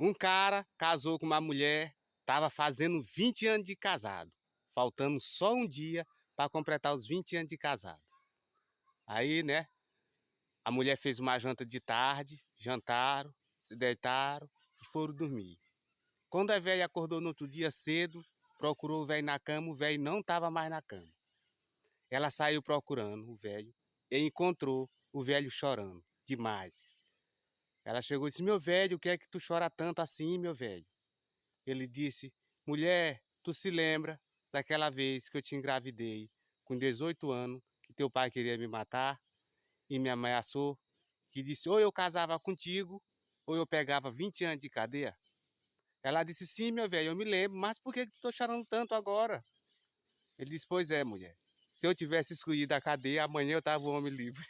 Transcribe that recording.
Um cara casou com uma mulher, estava fazendo 20 anos de casado, faltando só um dia para completar os 20 anos de casado. Aí, né, a mulher fez uma janta de tarde, jantaram, se deitaram e foram dormir. Quando a velha acordou no outro dia cedo, procurou o velho na cama, o velho não estava mais na cama. Ela saiu procurando o velho e encontrou o velho chorando demais. Ela chegou e disse: meu velho, o que é que tu chora tanto assim, meu velho? Ele disse: mulher, tu se lembra daquela vez que eu te engravidei com 18 anos, que teu pai queria me matar e me ameaçou, que disse ou eu casava contigo ou eu pegava 20 anos de cadeia? Ela disse: sim, meu velho, eu me lembro, mas por que tu tá chorando tanto agora? Ele disse: pois é, mulher, se eu tivesse escolhido a cadeia, amanhã eu tava um homem livre.